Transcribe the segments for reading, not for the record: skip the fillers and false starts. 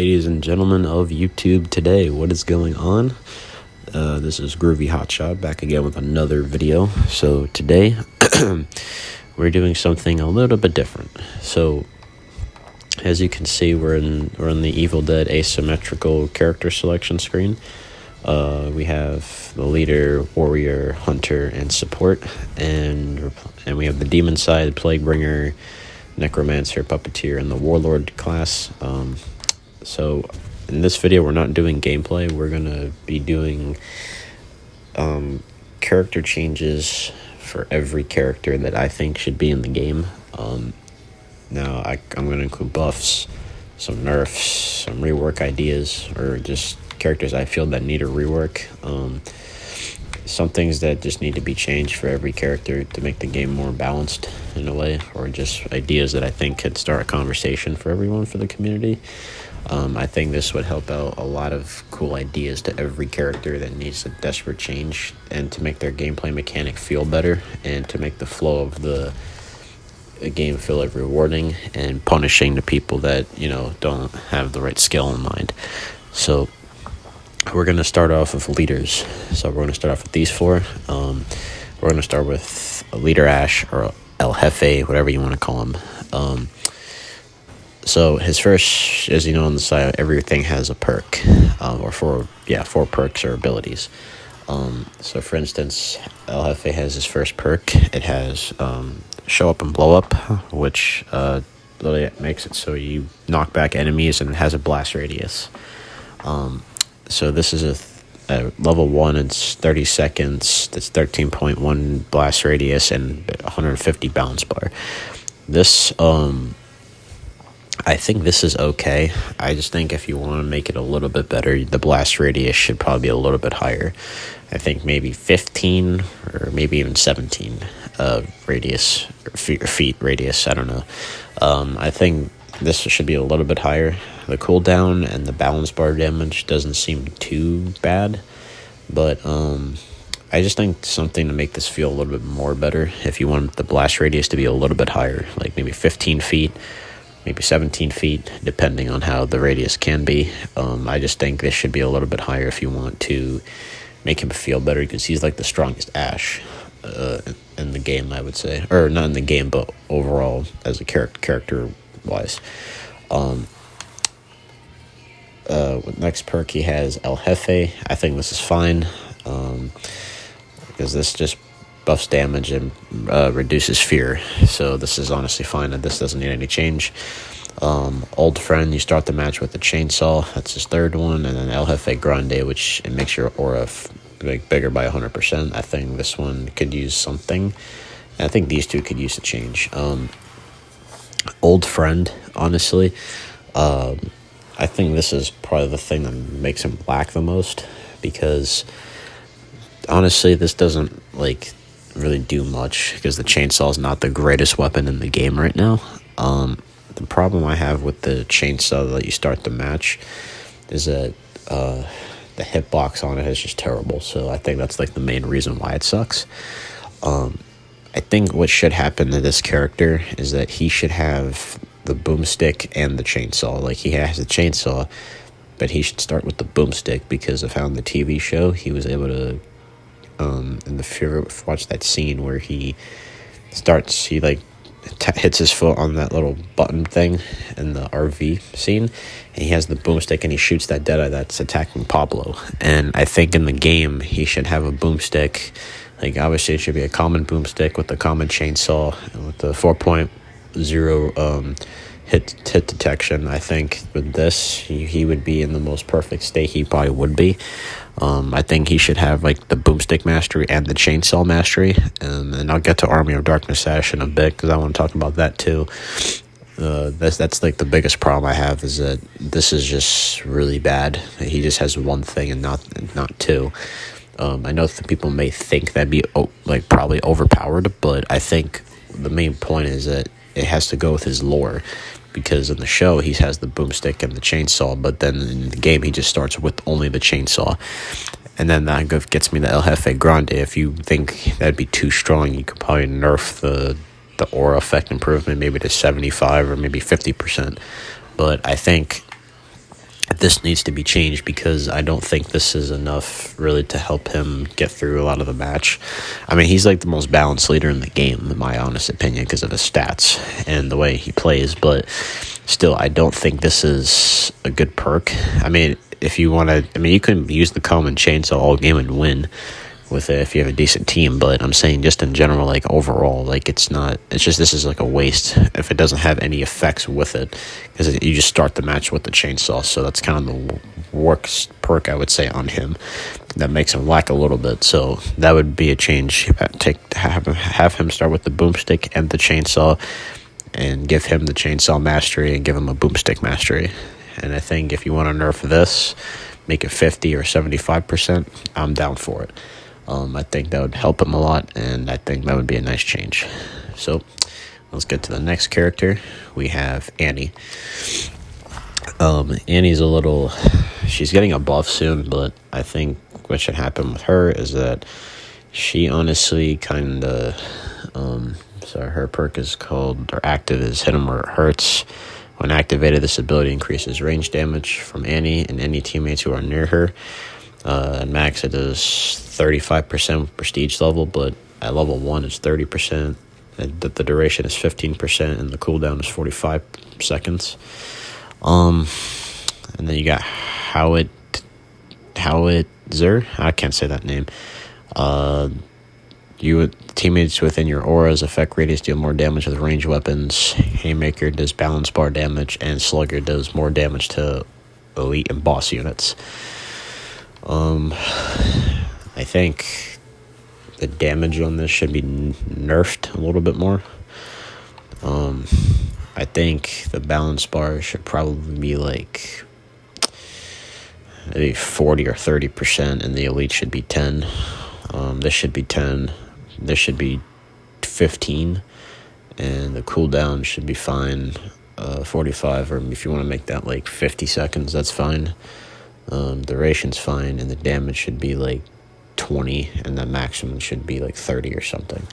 ladies and gentlemen of YouTube today. What is going on? This is Groovy Hotshot back again with another video. So today we're doing something a little bit different. So as you can see, we're in the Evil Dead asymmetrical character selection screen. We have the leader, warrior, hunter, and support, and we have the demon side, Plaguebringer, necromancer, puppeteer, and the warlord class. So in this video we're not doing gameplay. We're gonna be doing character changes for every character that I think should be in the game. Now I'm going to include buffs, some nerfs, some rework ideas, or just characters I feel that need a rework. Some things that just need to be changed for every character to make the game more balanced in a way, or just ideas that I think could start a conversation for everyone, for the community. I think this would help out a lot of cool ideas to every character that needs a desperate change, and to make their gameplay mechanic feel better, and to make the flow of the game feel like rewarding and punishing to people that, you know, don't have the right skill in mind. So we're going to start off with leaders. So we're going to start off with these four. We're going to start with Leader Ash, or El Jefe, whatever you want to call him. So his first, as you know on the side, everything has a perk, or four perks or abilities. So for instance, El Jefe has his first perk. It has show up and blow up, which literally makes it so you knock back enemies, and it has a blast radius. So this is a level 1, it's 30 seconds, that's 13.1 blast radius, and 150 bounce bar. This, I think this is okay. I just think if you want to make it a little bit better, the blast radius should probably be a little bit higher. I think maybe 15 or maybe even 17 radius, or feet radius, I don't know. I think this should be a little bit higher. The cooldown and the balance bar damage doesn't seem too bad, but I just think something to make this feel a little bit more better. If you want the blast radius to be a little bit higher, like maybe 15 feet, maybe 17 feet, depending on how the radius can be. I just think this should be a little bit higher if you want to make him feel better, because he's like the strongest Ash in the game, I would say. Or not in the game, but overall as a character-wise. Next perk he has El Jefe. I think this is fine, because this just buffs damage and reduces fear. So this is honestly fine, and this doesn't need any change. Old Friend, you start the match with the chainsaw. That's his third one. And then El Jefe Grande, which it makes your aura bigger by 100%. I think this one could use something. And I think these two could use a change. Old Friend, honestly, I think this is probably the thing that makes him lack the most, because honestly this doesn't like really do much, because the chainsaw is not the greatest weapon in the game right now. The problem I have with the chainsaw that you start the match is that the hitbox on it is just terrible. So I think that's like the main reason why it sucks. I think what should happen to this character is that he should have the boomstick and the chainsaw. Like, he has the chainsaw, but he should start with the boomstick, because of how in the TV show he was able to if you ever watch that scene where he like hits his foot on that little button thing in the RV scene, and he has the boomstick and he shoots that deadeye that's attacking Pablo. And I think in the game he should have a boomstick. Like, obviously it should be a common boomstick with the common chainsaw and with the 4.0 hit detection. I think with this he would be in the most perfect state he probably would be. I think he should have like the boomstick mastery and the chainsaw mastery, and I'll get to Army of Darkness Ash in a bit, because I want to talk about that too. That's like the biggest problem I have, is that this is just really bad. He just has one thing and not two. I know that people may think that'd be like probably overpowered, but I think the main point is that it has to go with his lore, because in the show he has the boomstick and the chainsaw, but then in the game he just starts with only the chainsaw. And then that gets me the El Jefe Grande. If you think that'd be too strong, you could probably nerf the aura effect improvement maybe to 75 or maybe 50%. But I think this needs to be changed because I don't think this is enough really to help him get through a lot of the match. I mean, he's like the most balanced leader in the game, in my honest opinion, because of his stats and the way he plays. But still, I don't think this is a good perk. I mean, if you want to, I mean, you can use the Common Chainsaw all game and win with it if you have a decent team, but I'm saying just in general, like overall, like it's just this is like a waste if it doesn't have any effects with it, because you just start the match with the chainsaw. So that's kind of the worst perk I would say on him that makes him lack a little bit. So that would be a change. Have him start with the boomstick and the chainsaw, and give him the chainsaw mastery and give him a boomstick mastery. And I think if you want to nerf this, make it 50 or 75%, I'm down for it. I think that would help him a lot, and I think that would be a nice change. So let's get to the next character. We have Annie. Annie's she's getting a buff soon, but I think what should happen with her is that she honestly kind of, her perk is called, or active is Hit 'em Where It Hurts. When activated, this ability increases range damage from Annie and any teammates who are near her. At max, it does 35% prestige level, but at level 1, it's 30%. The duration is 15%, and the cooldown is 45 seconds. And then you got Howitzer. I can't say that name. Teammates within your aura's effect radius deal more damage with ranged weapons. Haymaker does balance bar damage, and Slugger does more damage to elite and boss units. I think the damage on this should be nerfed a little bit more. I think the balance bar should probably be like maybe 40 or 30%, and the elite should be 10. This should be 10. This should be 15, and the cooldown should be fine. 45, or if you want to make that like 50 seconds, that's fine. Duration's fine, and the damage should be like 20, and the maximum should be like 30 or something,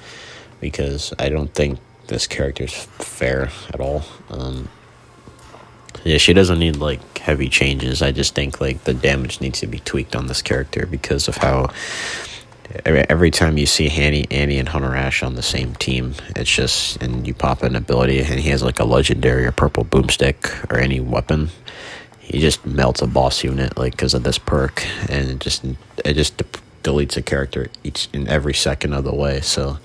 because I don't think this character's fair at all. She doesn't need like heavy changes. I just think like the damage needs to be tweaked on this character because of how every time you see Annie and Hunter Ash on the same team, it's just, and you pop an ability and he has like a legendary or purple boomstick or any weapon, he just melts a boss unit like because of this perk, and it just deletes a character each and every second of the way. So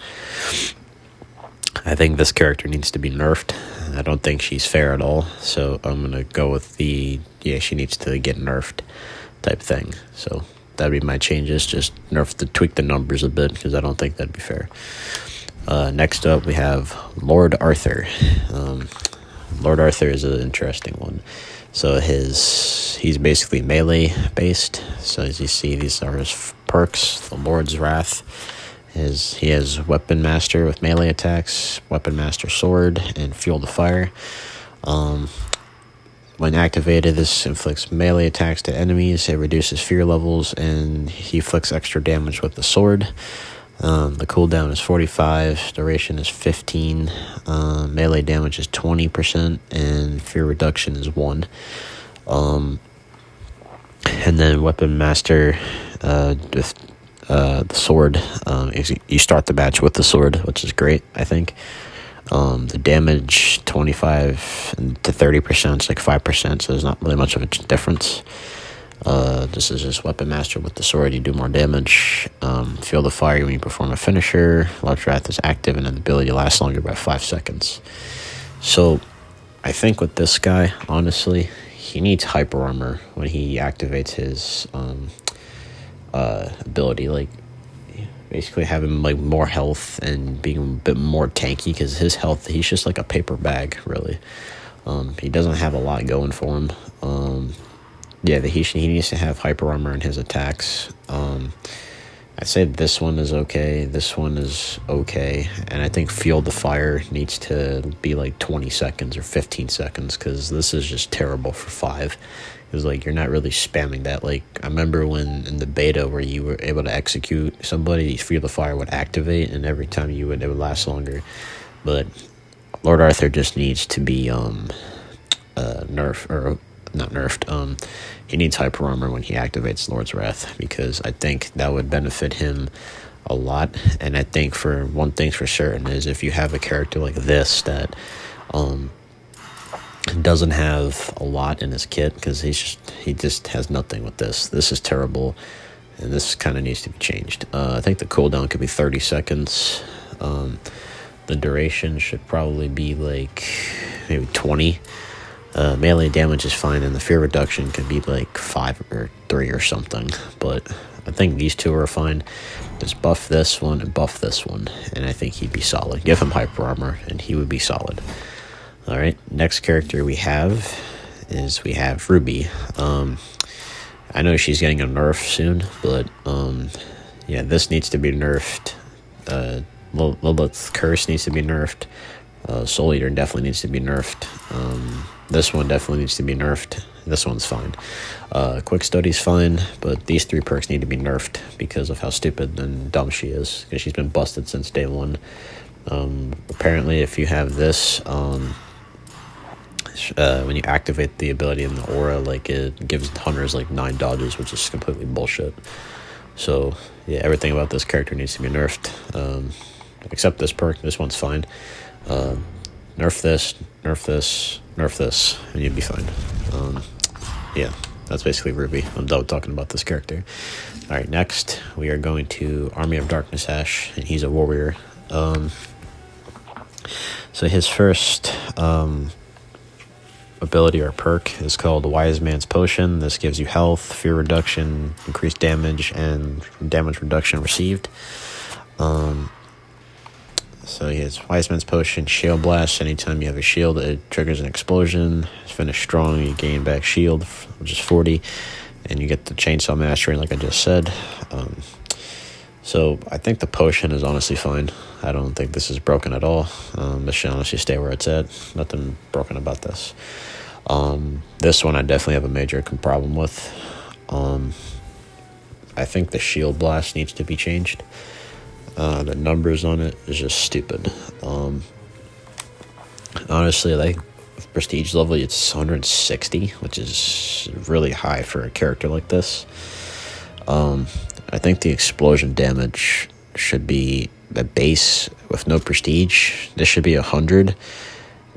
I think this character needs to be nerfed. I don't think she's fair at all, so I'm gonna go with she needs to get nerfed type thing. So that'd be my changes. Just tweak the numbers a bit, because I don't think that'd be fair. Next up, we have Lord Arthur. Lord Arthur is an interesting one. So he's basically melee based. So as you see, these are his perks. The Lord's Wrath. He has Weapon Master with melee attacks, Weapon Master Sword, and Fuel the Fire. When activated, this inflicts melee attacks to enemies. It reduces fear levels, and he inflicts extra damage with the sword. The cooldown is 45, duration is 15, melee damage is 20%, and fear reduction is 1. And then Weapon Master with the sword, you start the match with the sword, which is great, I think. The damage 25 to 30%, it's like 5%, so there's not really much of a difference. This is just Weapon Master with the sword, you do more damage. Feel the Fire when you perform a finisher. Lord's Wrath is active, and the ability lasts longer by 5 seconds. So I think with this guy, honestly, he needs hyper armor when he activates his ability, like basically having like more health and being a bit more tanky, because his health, he's just like a paper bag, really. He doesn't have a lot going for him. He needs to have hyper armor in his attacks. I'd say this one is okay, this one is okay, and I think Fuel the Fire needs to be like 20 seconds or 15 seconds, because this is just terrible for 5. It was like you're not really spamming that. Like I remember when in the beta where you were able to execute somebody, Fuel the Fire would activate, and every time it would last longer. But Lord Arthur just needs to be nerfed, or not nerfed. He needs hyper armor when he activates Lord's Wrath, because I think that would benefit him a lot. And I think for one thing's for certain is if you have a character like this that doesn't have a lot in his kit, because he just has nothing with this. This is terrible, and this kind of needs to be changed. I think the cooldown could be 30 seconds. The duration should probably be like maybe 20. Melee damage is fine, and the fear reduction could be like 5 or 3 or something. But I think these two are fine. Just buff this one and buff this one, and I think he'd be solid. Give him hyper armor, and he would be solid. All right, next character we have Ruby. I know she's getting a nerf soon, but yeah, this needs to be nerfed. Lilith's Curse needs to be nerfed. Soul Eater definitely needs to be nerfed. This one definitely needs to be nerfed. This one's fine. Quick Study's fine, but these 3 perks need to be nerfed because of how stupid and dumb she is, because she's been busted since day 1. Apparently, if you have this, when you activate the ability in the aura, like, it gives hunters like 9 dodges, which is completely bullshit. So yeah, everything about this character needs to be nerfed, except this perk. This one's fine. Nerf this, nerf this, nerf this, and you'd be fine. Yeah, that's basically Ruby. I'm done talking about this character. All right, next we are going to Army of Darkness Ash, and he's a warrior. So his first ability or perk is called Wise Man's Potion. This gives you health, fear reduction, increased damage, and damage reduction received. So he has Wise Man's Potion, Shield Blast. Anytime you have a shield, it triggers an explosion. Finish strong, you gain back shield, which is 40, and you get the Chainsaw Mastery, like I just said. So I think the potion is honestly fine. I don't think this is broken at all. This should honestly stay where it's at. Nothing broken about this. This one I definitely have a major problem with. I think the Shield Blast needs to be changed. The numbers on it is just stupid. Honestly, like, prestige level, it's 160, which is really high for a character like this. I think the explosion damage should be a base with no prestige. This should be 100,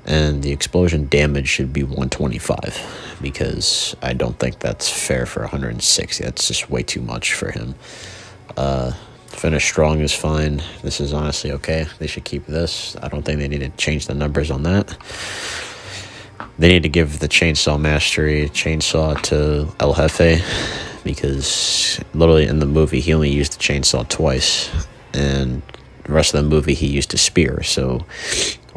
and the explosion damage should be 125, because I don't think that's fair for 160. That's just way too much for him. Finish strong is fine. This is honestly okay. They should keep this. I don't think they need to change the numbers on that. They need to give the Chainsaw Mastery Chainsaw to El Jefe, because literally in the movie he only used the chainsaw twice, and the rest of the movie he used a spear. So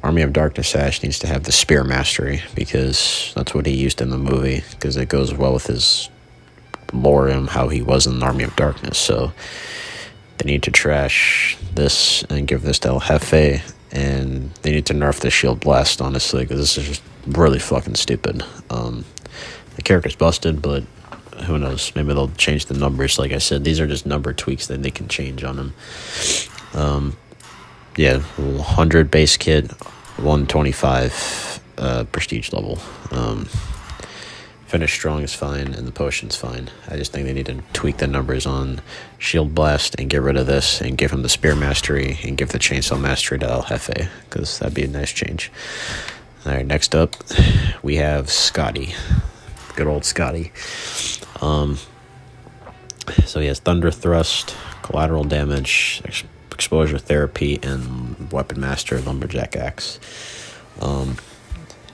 Army of Darkness Ash needs to have the Spear Mastery, because that's what he used in the movie, because it goes well with his lore and how he was in the Army of Darkness. So they need to trash this and give this to El Jefe, and they need to nerf the Shield Blast, honestly, because this is just really fucking stupid. The character's busted, but who knows? Maybe they'll change the numbers. Like I said, these are just number tweaks that they can change on them. Yeah, 100 base kit, 125 prestige level. Finish strong is fine, and the potion's fine. I just think they need to tweak the numbers on Shield Blast and get rid of this and give him the Spear Mastery and give the Chainsaw Mastery to El Jefe, because that'd be a nice change. All right, next up, we have Scotty. Good old Scotty. So he has Thunder Thrust, Collateral Damage, Exposure Therapy, and Weapon Master Lumberjack Axe.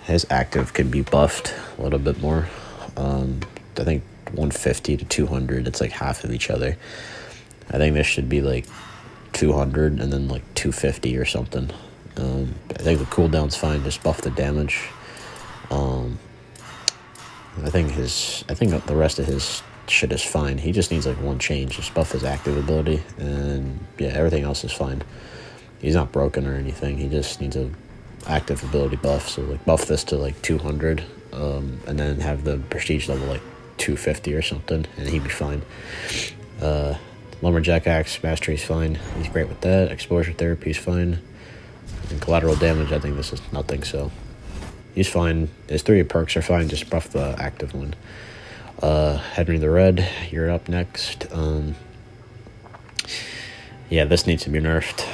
His active can be buffed a little bit more. I think 150 to 200, it's like half of each other. I think this should be like 200 and then like 250 or something. I think the cooldown's fine, just buff the damage. I think the rest of his shit is fine. He just needs like one change, just buff his active ability, and yeah, everything else is fine. He's not broken or anything. He just needs a active ability buff. So like buff this to like 200, and then have the prestige level like 250 or something, and he'd be fine. Lumberjack Axe Mastery's fine. He's great with that. Exposure Therapy's fine. And collateral damage, I think this is nothing. So he's fine. His 3 perks are fine, just buff the active one. Henry the Red, you're up next. Yeah, this needs to be nerfed.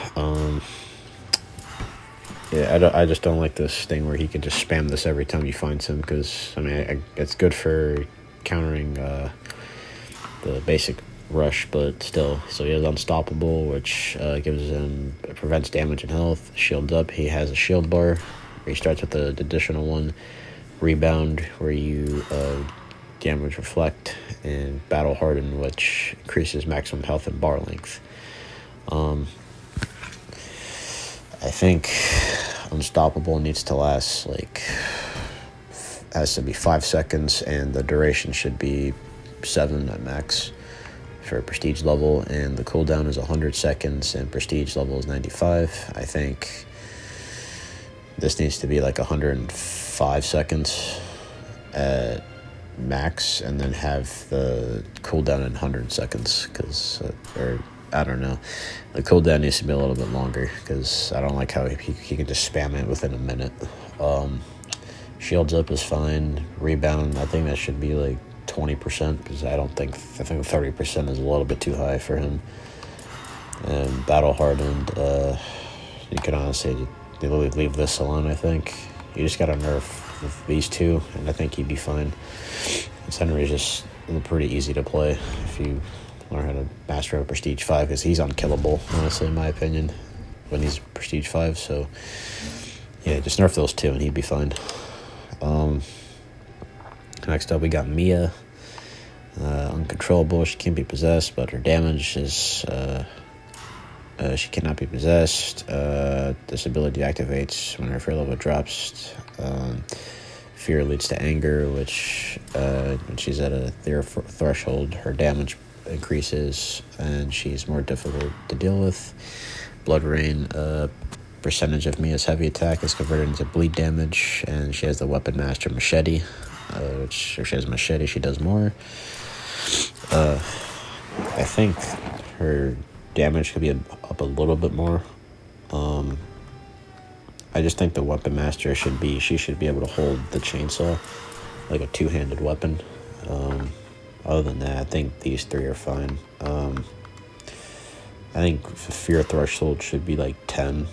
Yeah, I just don't like this thing where he can just spam this every time you find him, because, I mean, it's good for countering the basic rush, but still. So he has Unstoppable, which prevents damage and health. Shields Up, he has a shield bar, where he starts with the additional one. Rebound, where you damage Reflect, and Battle Harden, which increases maximum health and bar length. I think Unstoppable needs to last, has to be 5 seconds, and the duration should be 7 at max for prestige level, and the cooldown is 100 seconds, and prestige level is 95. I think this needs to be 105 seconds at max, and then have the cooldown in 100 seconds, or I don't know. The cooldown needs to be a little bit longer, because I don't like how he can just spam it within a minute. Shields Up is fine. Rebound, I think that should be 20%, because I think 30% is a little bit too high for him. And Battle Hardened, you can honestly leave this alone, I think. You just gotta nerf these 2, and I think he'd be fine. Henry is just pretty easy to play if you learn how to master a Prestige 5, because he's unkillable, honestly, in my opinion, when he's Prestige 5. So, yeah, just nerf those 2, and he'd be fine. Next up, we got Mia. Uncontrollable. She can't be possessed, but her damage is... she cannot be possessed. This ability activates when her fear level drops. Fear leads to anger, which when she's at a threshold, her damage increases, and she's more difficult to deal with. Blood Rain, percentage of Mia's heavy attack is converted into bleed damage, and she has the Weapon Master Machete, which if she has Machete, she does more. I think her damage could be up a little bit more. I just think the Weapon Master she should be able to hold the chainsaw like a 2-handed weapon. Other than that, I think these 3 are fine. I think Fear Threshold should be 10,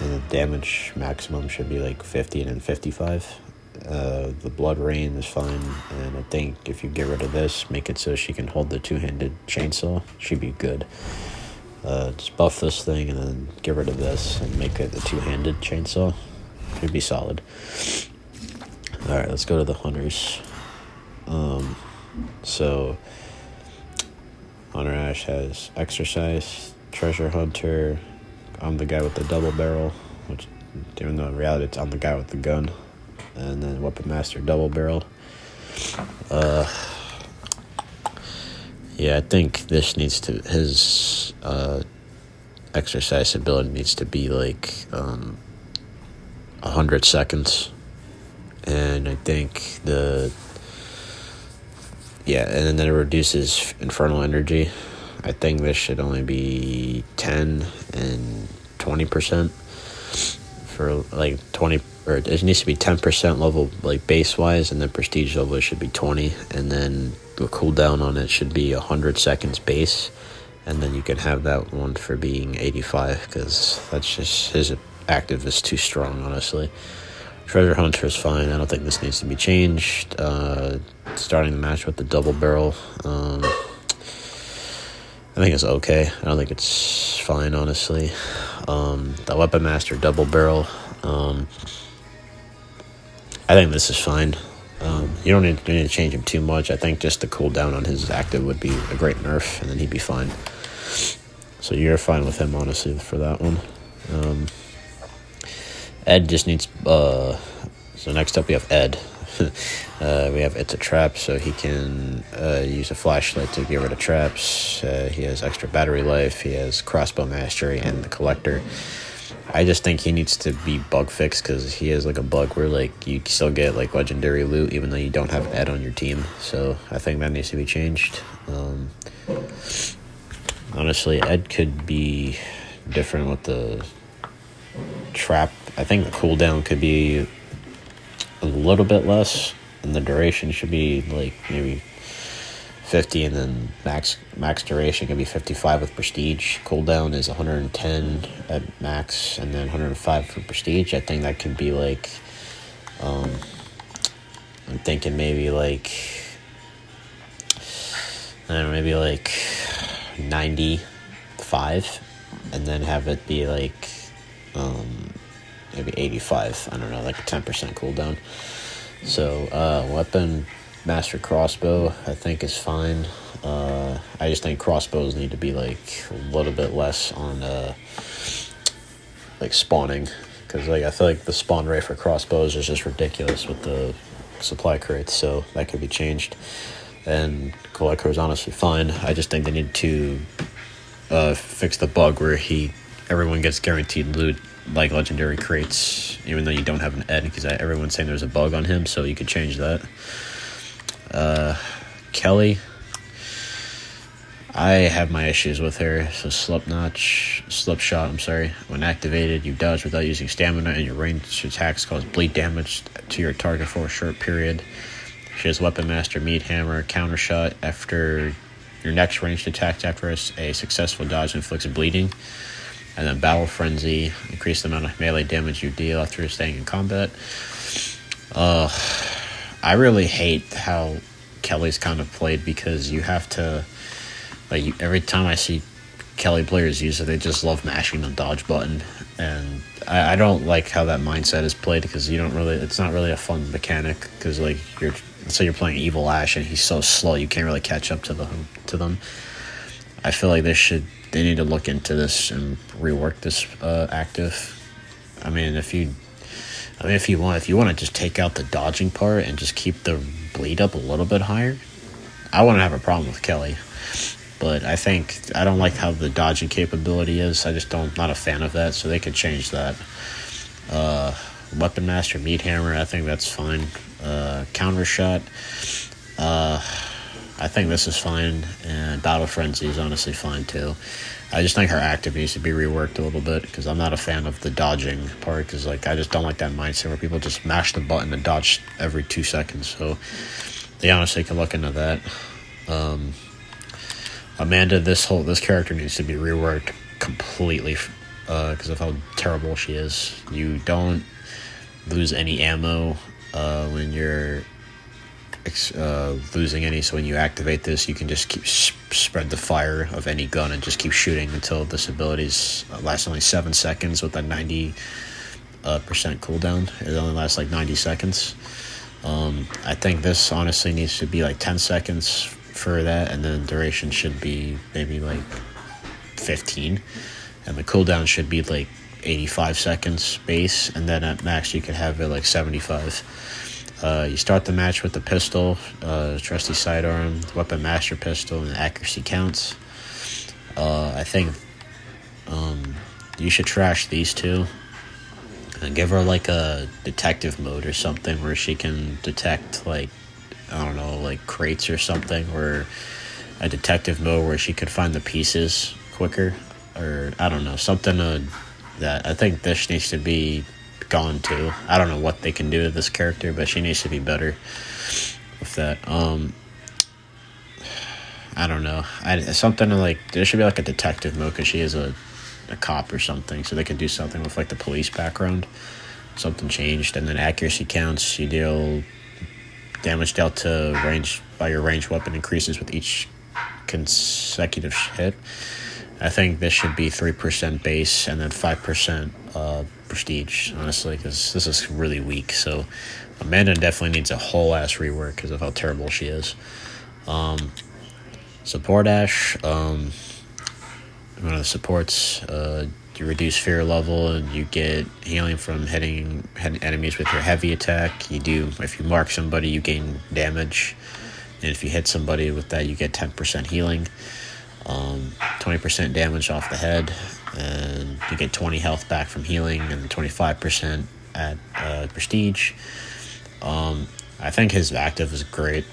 and the damage maximum should be 50 and then 55. The Blood Rain is fine, and I think if you get rid of this, make it so she can hold the 2-handed chainsaw, she'd be good. Just buff this thing and then get rid of this and make it the 2-handed chainsaw. Should be solid. Alright, let's go to the hunters. So Hunter Ash has Exercise, Treasure Hunter. I'm the guy with the double barrel, which, even though in reality I'm the guy with the gun. And then Weapon Master double barrel. Yeah, I think this needs to, his exercise ability needs to be 100 seconds. And I think and then it reduces Infernal Energy. I think this should only be 10 and 20% for 20, or it needs to be 10% level base wise, and then prestige level it should be 20, and then the cooldown on it should be 100 seconds base, and then you can have that one for being 85, because that's just, his active is too strong, honestly. Treasure Hunter is fine. I don't think this needs to be changed. Starting the match with the double barrel, I think it's okay. I don't think it's fine, honestly. The Weapon Master double barrel, I think this is fine. You don't need to change him too much. I think just the cooldown on his active would be a great nerf, and then he'd be fine. So you're fine with him, honestly, for that one. Ed just needs... so next up we have Ed. We have It's a Trap, so he can use a flashlight to get rid of traps. He has extra battery life. He has Crossbow Mastery and the Collector. I just think he needs to be bug fixed, because he has a bug where you still get legendary loot even though you don't have an Ed on your team. So I think that needs to be changed. Honestly, Ed could be different with the trap. I think the cooldown could be a little bit less, and the duration should be like maybe 50, and then max duration can be 55 with prestige. Cooldown is 110 at max, and then 105 for prestige. I think that could be like, I'm thinking maybe like, I don't know, maybe like 95, and then have it be like maybe 85. I don't know, like a 10% cooldown. So weapon master crossbow I think is fine. I just think crossbows need to be like a little bit less on like spawning, because like I feel like the spawn rate for crossbows is just ridiculous with the supply crates, so that could be changed. And Collector is honestly fine. I just think they need to fix the bug where everyone gets guaranteed loot like legendary crates, even though you don't have an Ed, because everyone's saying there's a bug on him, so you could change that. Kelly, I have my issues with her. So slipshot, when activated, you dodge without using stamina, and your ranged attacks cause bleed damage to your target for a short period. She has Weapon Master Meat Hammer, counter shot. After your next ranged attack after a successful dodge inflicts bleeding. And then Battle Frenzy, increase the amount of melee damage you deal after staying in combat. I really hate how Kelly's kind of played, because you have to, like, every time I see Kelly players use it, they just love mashing the dodge button, and I don't like how that mindset is played, because it's not really a fun mechanic, because like you're playing Evil Ash and he's so slow you can't really catch up to them. I feel like they need to look into this and rework this active. If you want to just take out the dodging part and just keep the bleed up a little bit higher, I wouldn't have a problem with Kelly. But I don't like how the dodging capability is. Not a fan of that, so they could change that. Weapon Master Meat Hammer, I think that's fine. Counter shot, I think this is fine, and Battle Frenzy is honestly fine too. I just think her active needs to be reworked a little bit, because I'm not a fan of the dodging part, because like I just don't like that mindset where people just mash the button and dodge every 2 seconds. So they honestly can look into that. Amanda, this character needs to be reworked completely, because of how terrible she is. You don't lose any ammo when you're losing any, so when you activate this, you can just keep spread the fire of any gun and just keep shooting until this ability's lasts only 7 seconds with a 90% cooldown. It only lasts like 90 seconds. I think this honestly needs to be like 10 seconds for that, and then duration should be maybe like 15, and the cooldown should be like 85 seconds base, and then at max you could have it like 75. You start the match with the pistol, trusty sidearm, weapon master pistol, and accuracy counts. I think you should trash these two and give her like a detective mode or something where she can detect, like, I don't know, like crates or something, or a detective mode where she could find the pieces quicker, or I don't know, something that I think this needs to be gone too. I don't know what they can do to this character, but she needs to be better with that. I don't know. Something like, there should be like a detective mode, because she is a cop or something, so they could do something with like the police background. Something changed. And then accuracy counts, you deal damage dealt to range by your ranged weapon increases with each consecutive hit. I think this should be 3% base and then 5% prestige, honestly, because this is really weak. So Amanda definitely needs a whole ass rework because of how terrible she is. Support Ash, one of the supports, you reduce fear level and you get healing from hitting enemies with your heavy attack. If you mark somebody, you gain damage, and if you hit somebody with that, you get 10% healing. 20% damage off the head, and you get 20 health back from healing, and 25% at prestige. I think his active is great.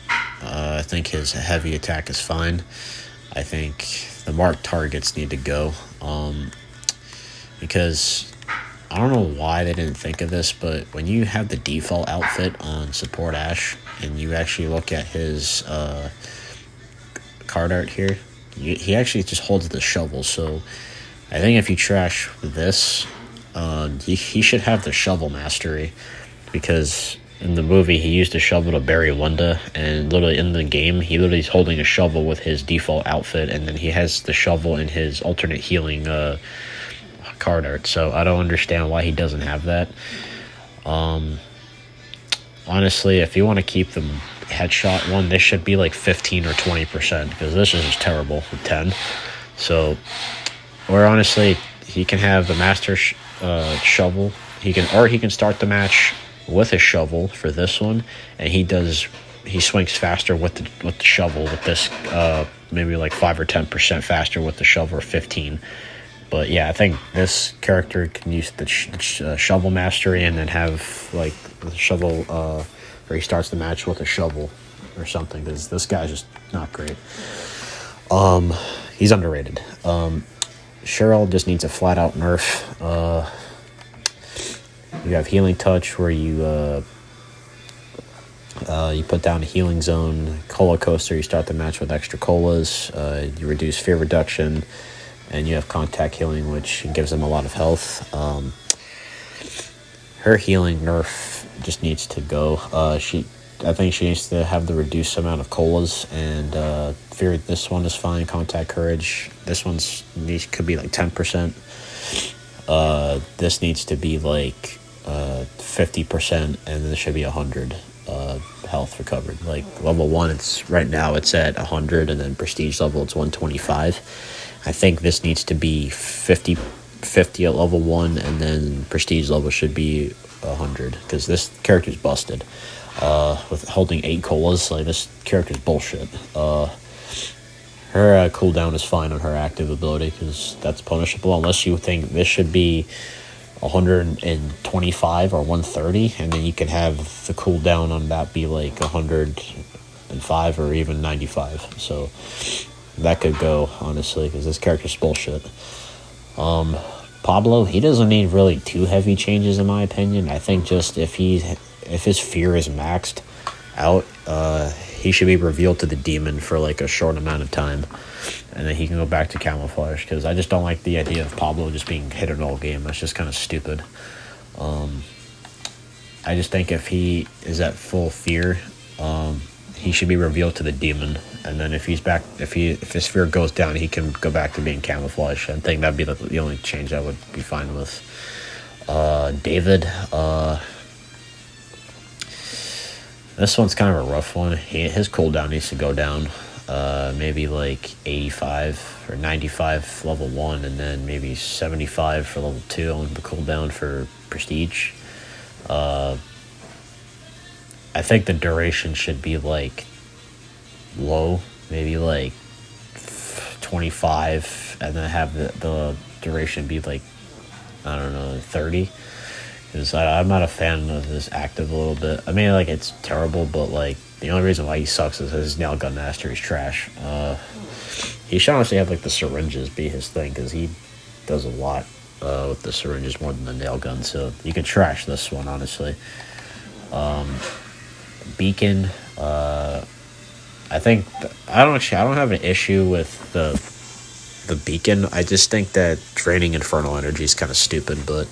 I think his heavy attack is fine. I think the marked targets need to go, because I don't know why they didn't think of this, but when you have the default outfit on support Ash and you actually look at his card art here, he actually just holds the shovel. So I think if you trash this, he should have the shovel mastery, because in the movie he used a shovel to bury Wanda, and literally in the game he literally is holding a shovel with his default outfit, and then he has the shovel in his alternate healing card art. So I don't understand why he doesn't have that. Honestly, if you want to keep the headshot one, this should be like 15 or 20%, because this is just terrible with 10. So, or honestly, he can have the master shovel. He can start the match with a shovel for this one, and he swings faster with the shovel with this, maybe like 5 or 10% faster with the shovel, or 15. But yeah, I think this character can use the shovel mastery, and then have like the shovel where he starts the match with a shovel or something, because this guy's just not great. He's underrated. Cheryl just needs a flat out nerf. You have healing touch, where you put down a healing zone. Cola coaster, you start the match with extra colas. You reduce fear reduction, and you have contact healing, which gives them a lot of health. Her healing nerf just needs to go. I think she needs to have the reduced amount of colas, and fear. This one is fine. Contact courage. This could be like 10%. This needs to be like 50%, and then this should be 100 health recovered. Like level 1, it's right now it's at 100, and then prestige level it's 125. I think this needs to be 50 at level 1, and then prestige level should be 100, because this character's busted. With holding 8 colas, like, this character's bullshit. Her cooldown is fine on her active ability, because that's punishable, unless you think this should be 125 or 130, and then you can have the cooldown on that be like 105 or even 95. So that could go, honestly, because this character's bullshit. Pablo, he doesn't need really too heavy changes, in my opinion. I think just if his fear is maxed out, he should be revealed to the demon for like a short amount of time, and then he can go back to camouflage, because I just don't like the idea of Pablo just being hidden all game. That's just kind of stupid. I just think if he is at full fear, he should be revealed to the demon, and then if his fear goes down, he can go back to being camouflage. I think that'd be the only change I would be fine with. David, this one's kind of a rough one. His cooldown needs to go down, maybe like 85 or 95 level 1, and then maybe 75 for level 2 on the cooldown for prestige. I think the duration should be like low, maybe like 25, and then have the duration be like, I don't know, 30. Because I'm not a fan of this active a little bit. I mean, like, it's terrible, but like the only reason why he sucks is his nail gun master is trash. He should honestly have like the syringes be his thing, because he does a lot with the syringes more than the nail gun. So you can trash this one, honestly. Beacon, I think I don't have an issue with the beacon. I just think that draining infernal energy is kind of stupid, but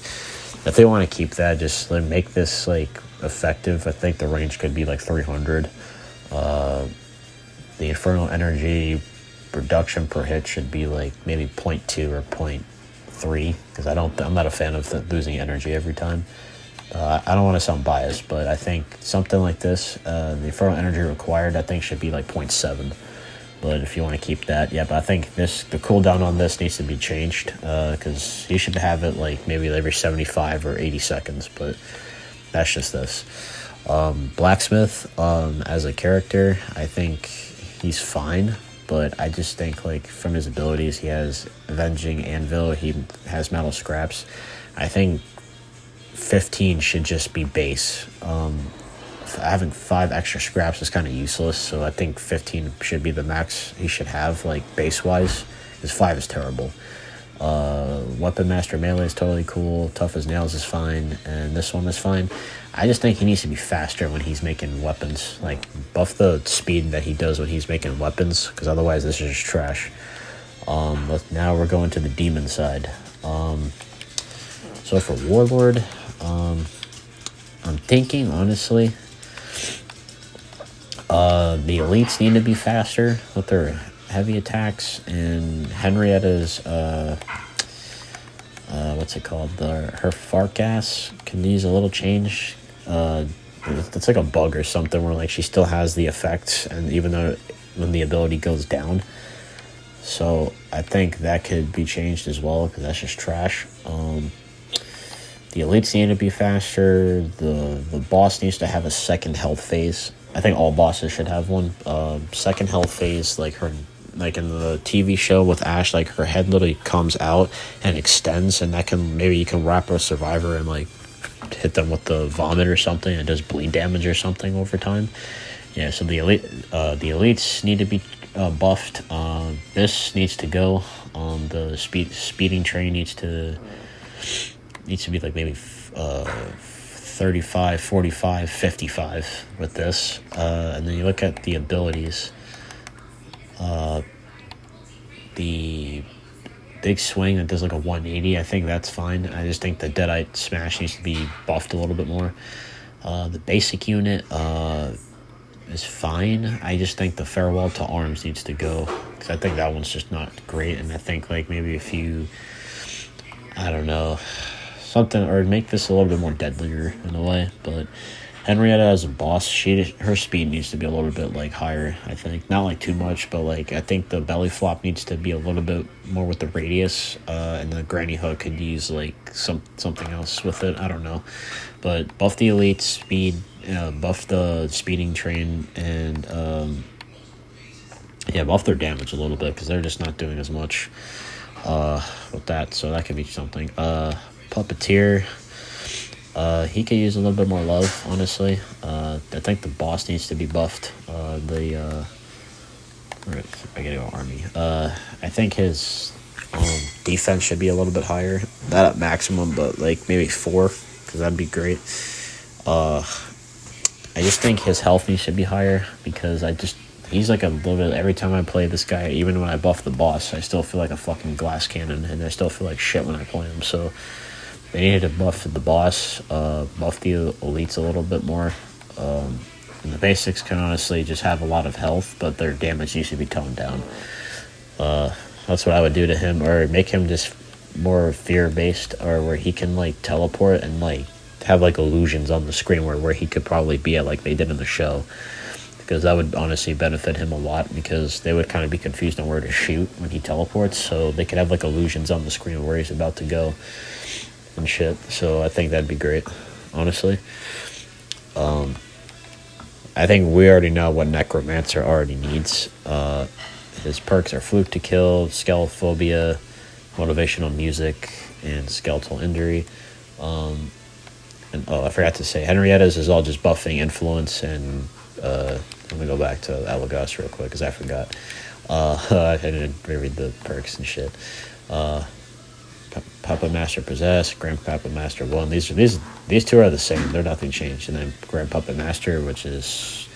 if they want to keep that, just like, make this like effective. I think the range could be like 300. The infernal energy reduction per hit should be like maybe 0.2 or 0.3, because I'm not a fan of losing energy every time. I don't want to sound biased, but I think something like this, the infernal energy required, I think should be like 0.7. But if you want to keep that, yeah. But I think the cooldown on this needs to be changed, because he should have it like maybe every 75 or 80 seconds. But that's just this. Blacksmith, as a character, I think he's fine. But I just think, like, from his abilities, he has Avenging Anvil, he has Metal Scraps. I think 15 should just be base. Having 5 extra scraps is kind of useless, so I think 15 should be the max he should have, like, base-wise, because 5 is terrible. Weapon Master Melee is totally cool. Tough as Nails is fine, and this one is fine. I just think he needs to be faster when he's making weapons. Like, buff the speed that he does when he's making weapons, because otherwise this is just trash. Now we're going to the demon side. So for Warlord, I'm thinking, honestly, the elites need to be faster with their heavy attacks, and Henrietta's, what's it called? Her fart gas can use a little change. It's like a bug or something where like she still has the effects, and even though when the ability goes down. So I think that could be changed as well, because that's just trash. The elites need to be faster. The boss needs to have a second health phase. I think all bosses should have one. Second health phase, like like in the TV show with Ash, like her head literally comes out and extends, and that can, maybe you can wrap a survivor and like hit them with the vomit or something, and it does bleed damage or something over time. Yeah, so the elites need to be buffed. This needs to go. The speeding train needs to be like maybe 35, 45, 55 with this. And then you look at the abilities. The big swing that does like a 180, I think that's fine. I just think the Deadite Smash needs to be buffed a little bit more. The basic unit is fine. I just think the Farewell to Arms needs to go, because I think that one's just not great. And I think like maybe a few, I don't know, something, or make this a little bit more deadlier in a way. But Henrietta as a boss, her speed needs to be a little bit like higher, I think. Not like too much, but like I think the belly flop needs to be a little bit more with the radius, and the granny hook could use like something else with it. I don't know. But buff the elite speed, buff the speeding train, and buff their damage a little bit, because they're just not doing as much with that. So that could be something. Puppeteer, he could use a little bit more love, honestly. I think the boss needs to be buffed. I gotta go army. I think his defense should be a little bit higher. Not at maximum, but like maybe 4, because that'd be great. I just think his health needs to be higher, because he's like a little bit, every time I play this guy, even when I buff the boss, I still feel like a fucking glass cannon, and I still feel like shit when I play him. So they needed to buff the boss, buff the elites a little bit more. And the basics can honestly just have a lot of health, but their damage needs to be toned down. That's what I would do to him, or make him just more fear-based, or where he can like teleport and like have like illusions on the screen where he could probably be at, like they did in the show. Because that would honestly benefit him a lot, because they would kind of be confused on where to shoot when he teleports. So they could have like illusions on the screen where he's about to go and shit. So I think that'd be great, honestly. I think we already know what Necromancer already needs. His perks are Fluke to Kill, Skelephobia, Motivational Music, and Skeletal Injury. And I forgot to say, Henrietta's is all just buffing Influence, and I'm gonna go back to Elagos real quick, because I forgot. I didn't reread the perks and shit. Puppet Master Possess, Grand Puppet Master 1. These two are the same. They're nothing changed. And then Grand Puppet Master, which is,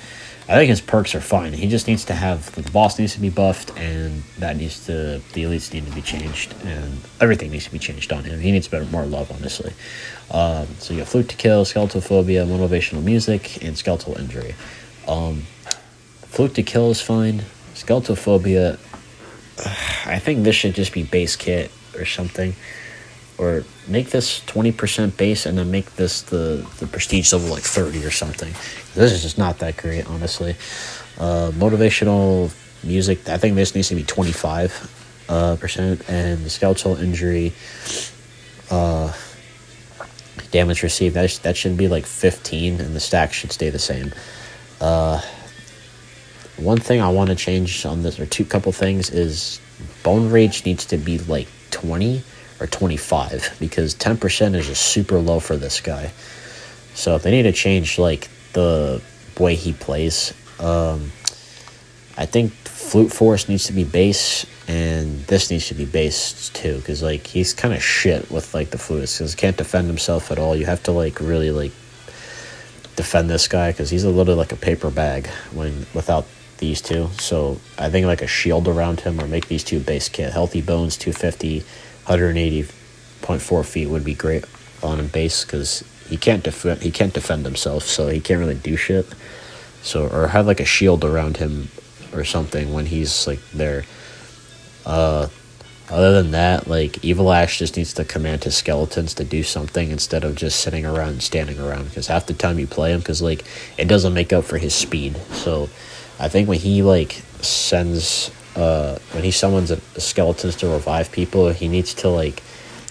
I think his perks are fine. He just needs to have, the boss needs to be buffed, and the elites need to be changed, and everything needs to be changed on him. He needs more love, honestly. So you got Fluke to Kill, Skeletophobia, Motivational Music, and Skeletal Injury. Fluke to Kill is fine. Skeletophobia, I think this should just be base kit or something, or make this 20% base, and then make this the prestige level like 30 or something. This is just not that great, honestly. Motivational music, I think this needs to be 25%, and the Skeletal Injury, damage received, that should be like 15, and the stack should stay the same. One thing I want to change on this, or couple things, is Bone Rage needs to be like 20 or 25, because 10% is just super low for this guy. So if they need to change like the way he plays, I think Flute Force needs to be base, and this needs to be base too, because like he's kind of shit with like the flutes, because he can't defend himself at all. You have to like really like defend this guy, because he's a little like a paper bag when without these two. So I think like a shield around him, or make these two base kit. Healthy Bones 250, 180.4 feet would be great on him base, because he can't defend himself, so he can't really do shit. So, or have like a shield around him or something when he's like there. Other than that, like Evil Ash just needs to command his skeletons to do something instead of just sitting around and standing around, because half the time you play him, because like it doesn't make up for his speed. So I think when he like summons a skeletons to revive people, he needs to like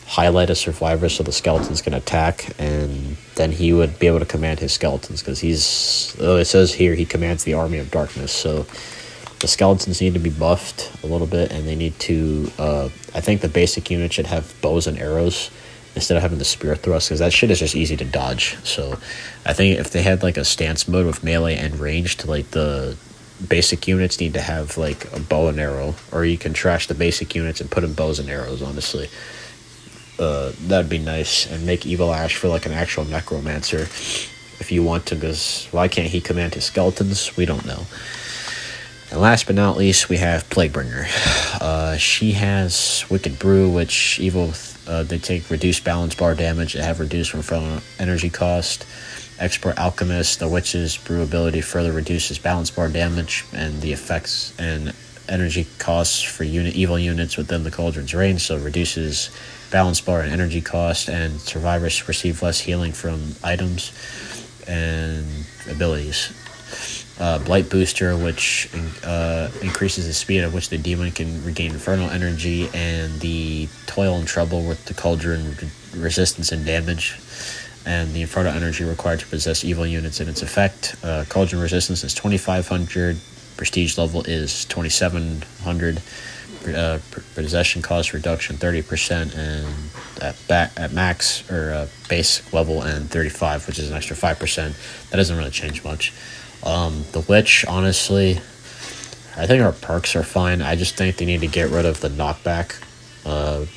highlight a survivor so the skeletons can attack, and then he would be able to command his skeletons, because it says here he commands the army of darkness. So the skeletons need to be buffed a little bit, and they need to I think the basic unit should have bows and arrows instead of having the spear thrust, because that shit is just easy to dodge. So I think if they had like a stance mode with melee and ranged, like the basic units need to have like a bow and arrow, or you can trash the basic units and put in bows and arrows, honestly. That'd be nice, and make Evil Ash for like an actual necromancer if you want to, because why can't he command his skeletons? We don't know. And last but not least, we have Plaguebringer. She has Wicked Brew, which they take reduced balance bar damage and have reduced from energy cost. Expert Alchemist, the witch's brew ability further reduces balance bar damage and the effects and energy costs for evil units within the cauldron's range, so reduces balance bar and energy cost, and survivors receive less healing from items and abilities. Blight Booster, which increases the speed at which the demon can regain infernal energy, and the Toil and Trouble with the cauldron resistance and damage, and the infernal energy required to possess evil units in its effect. Cauldron resistance is 2,500, prestige level is 2,700, possession cost reduction 30%, and at max or base level and 35, which is an extra 5%. That doesn't really change much. The witch, honestly, I think her perks are fine. I just think they need to get rid of the knockback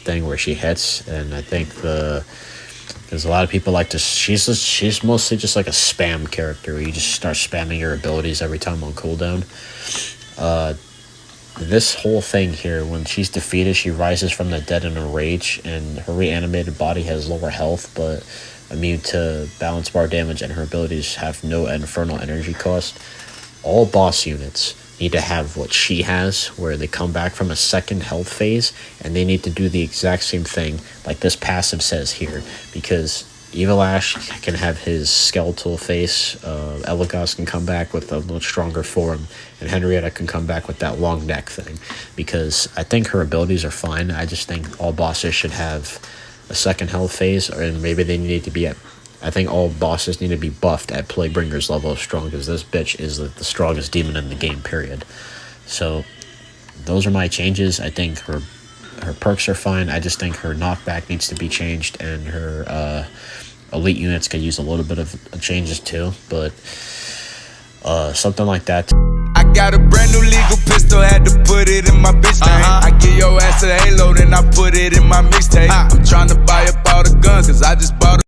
thing where she hits, and I think because a lot of people like to, she's mostly just like a spam character where you just start spamming your abilities every time on cooldown. This whole thing here, when she's defeated, she rises from the dead in a rage, and her reanimated body has lower health but immune to balance bar damage, and her abilities have no infernal energy cost. All boss units need to have what she has, where they come back from a second health phase, and they need to do the exact same thing like this passive says here, because Evil Ash can have his skeletal face, Elagos can come back with a much stronger form, and Henrietta can come back with that long neck thing, because I think her abilities are fine. I just think all bosses should have a second health phase, and maybe they need to be I think all bosses need to be buffed at Plaguebringer's level of strong, because this bitch is the strongest demon in the game, period. So those are my changes. I think her perks are fine. I just think her knockback needs to be changed, and her elite units could use a little bit of changes too, but something like that. I got a brand new legal pistol, had to put it in my bitch name. I give your ass a halo, then I put it in my mixtape. I'm tryna buy up all the guns, cause I just bought